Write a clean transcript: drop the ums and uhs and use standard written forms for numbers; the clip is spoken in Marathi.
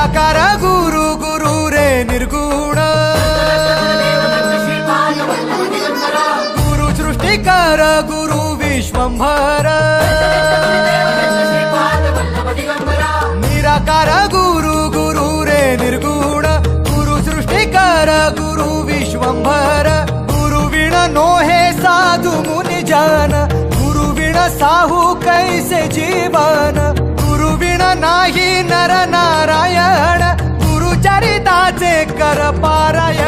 निराकार गुरु गुरु रे निर्गुण गुरु सृष्टिकर गुरु विश्वंभर निराकार गुरु गुरु रे निर्गुण गुरु सृष्टिकर गुरु विश्वंभर गुरु विण नोहे साधु मुनि जन गुरु विण साहू कैसे जीवन गुरु विण नाही नर नारायण गुरु चरिताचे कर पारायण